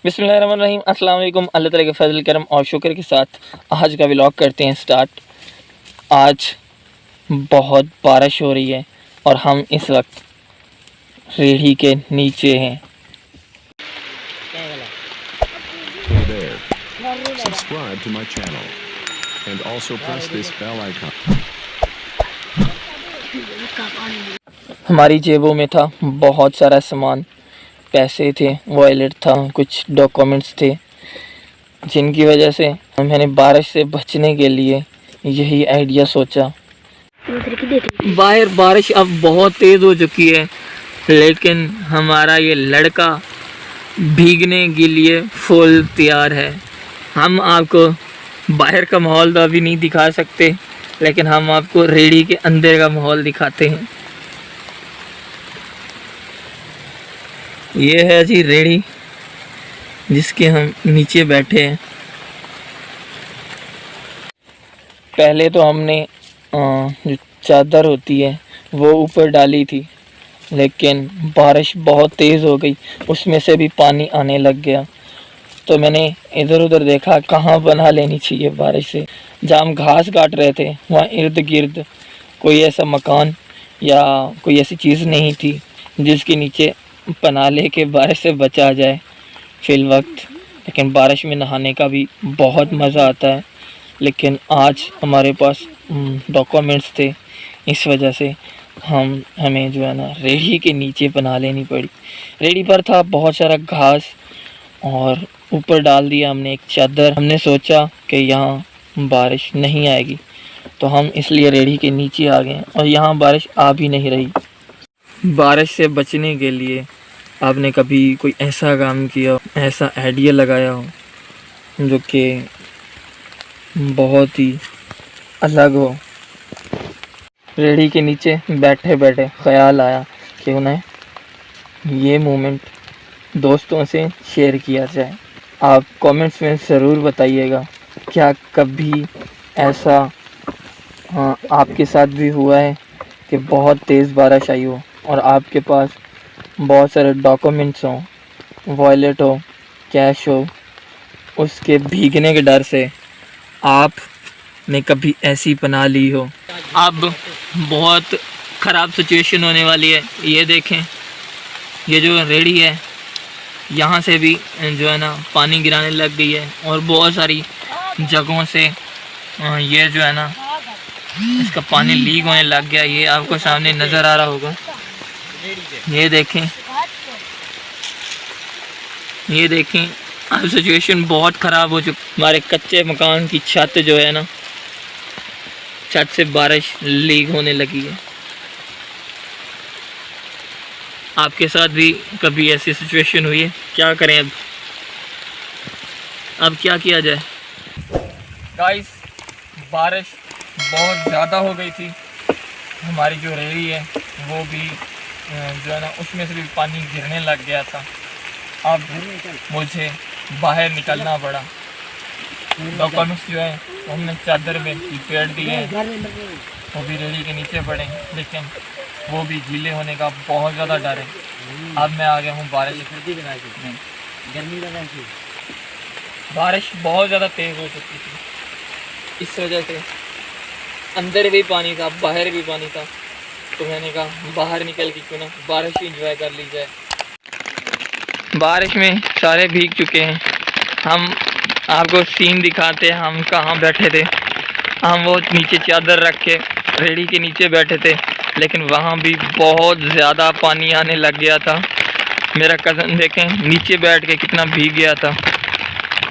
बिस्मिल्लाहिर्रहमानिर्रहीम। अस्सलाम वालेकुम। अल्लाह ताला के फजल करम और शुक्र के साथ आज का व्लॉग करते हैं स्टार्ट। आज बहुत बारिश हो रही है और हम इस वक्त रेढ़ी के नीचे हैं। Hey there. Subscribe to my channel and also press this bell icon. हमारी जेबों में था बहुत सारा सामान, पैसे थे, वॉलेट था, कुछ डॉक्यूमेंट्स थे, जिनकी वजह से मैंने बारिश से बचने के लिए यही आइडिया सोचा। बाहर बारिश अब बहुत तेज़ हो चुकी है, लेकिन हमारा ये लड़का भीगने के लिए फुल तैयार है। हम आपको बाहर का माहौल तो अभी नहीं दिखा सकते, लेकिन हम आपको रेड़ी के अंदर का माहौल दिखाते हैं। ये है जी रेड़ी जिसके हम नीचे बैठे हैं। पहले तो हमने जो चादर होती है वो ऊपर डाली थी, लेकिन बारिश बहुत तेज़ हो गई, उसमें से भी पानी आने लग गया। तो मैंने इधर उधर देखा कहाँ बना लेनी चाहिए बारिश से। जहाँ हम घास काट रहे थे वहाँ इर्द गिर्द कोई ऐसा मकान या कोई ऐसी चीज़ नहीं थी जिसके नीचे पनाह ले के बारिश से बचा जाए फिल वक्त। लेकिन बारिश में नहाने का भी बहुत मज़ा आता है, लेकिन आज हमारे पास डॉक्यूमेंट्स थे, इस वजह से हमें जो है ना रेड़ी के नीचे पनाह लेनी पड़ी। रेड़ी पर था बहुत सारा घास और ऊपर डाल दिया हमने एक चादर। हमने सोचा कि यहाँ बारिश नहीं आएगी, तो हम इसलिए रेड़ी के नीचे आ गए और यहाँ बारिश आ भी नहीं रही। बारिश से बचने के लिए आपने कभी कोई ऐसा काम किया हो, ऐसा आइडिया लगाया हो जो कि बहुत ही अलग हो? रेड़ी के नीचे बैठे बैठे ख्याल आया कि उन्हें ये मोमेंट दोस्तों से शेयर किया जाए। आप कमेंट्स में ज़रूर बताइएगा, क्या कभी ऐसा आपके साथ भी हुआ है कि बहुत तेज़ बारिश आई हो और आपके पास बहुत सारे डॉक्यूमेंट्स हों, वॉलेट हो, कैश हो, उसके भीगने के डर से आपने कभी ऐसी पनाह ली हो? अब बहुत ख़राब सिचुएशन होने वाली है। ये देखें, ये जो रेड़ी है यहाँ से भी जो है ना पानी गिराने लग गई है और बहुत सारी जगहों से ये जो है ना इसका पानी लीक होने लग गया। ये आपको सामने नज़र आ रहा होगा। ये देखें, ये देखें, अब सिचुएशन बहुत ख़राब हो चुकी। हमारे कच्चे मकान की छत जो है ना, छत से बारिश लीक होने लगी है। आपके साथ भी कभी ऐसी सिचुएशन हुई है? क्या करें अब क्या किया जाए? गाइस, बारिश बहुत ज़्यादा हो गई थी। हमारी जो रेड़ी है वो भी जो है ना उसमें से भी पानी गिरने लग गया था। अब मुझे बाहर निकलना पड़ा। डॉक्यूमेंट्स जो है हमने चादर में लपेट दिए हैं, वो भी रेड़ी के नीचे पड़े, लेकिन वो भी गीले होने का बहुत ज़्यादा डर है। अब मैं आ गया हूँ बारिश में। बारिश बहुत ज़्यादा तेज़ हो चुकी थी, इस वजह से अंदर भी पानी था, बाहर भी पानी था। तो मैंने कहा बाहर निकल के क्यों ना बारिश एंजॉय कर ली जाए। बारिश में सारे भीग चुके हैं। हम आपको सीन दिखाते हैं, हम कहाँ बैठे थे। हम वो नीचे चादर रख के रेड़ी के नीचे बैठे थे, लेकिन वहाँ भी बहुत ज़्यादा पानी आने लग गया था। मेरा कज़न देखें नीचे बैठ के कितना भीग गया था,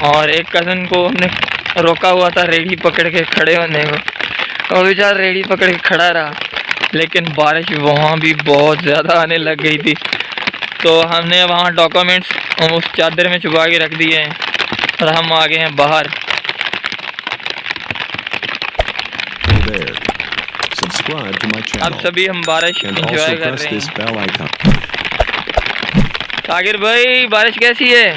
और एक कज़न को हमने रोका हुआ था रेड़ी पकड़ के खड़े होने को, और बेचारा रेड़ी पकड़ के खड़ा रहा, लेकिन बारिश वहाँ भी बहुत ज़्यादा आने लग गई थी। तो हमने वहाँ डॉक्यूमेंट्स हम उस चादर में छुपा के रख दिए हैं और हम आ गए हैं बाहर। अब सभी हम बारिश एंजॉय कर रहे हैं। सागिर भाई, बारिश कैसी है?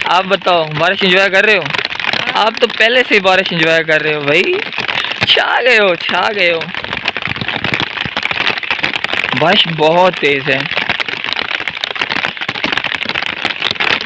आप बताओ, बारिश एंजॉय कर रहे हो? आप तो पहले से ही बारिश एंजॉय कर रहे हो भाई, छा गए हो, छा गए हो। बारिश बहुत तेज़ है।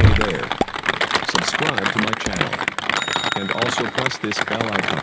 Hey there. Subscribe to my channel. And also press this bell icon.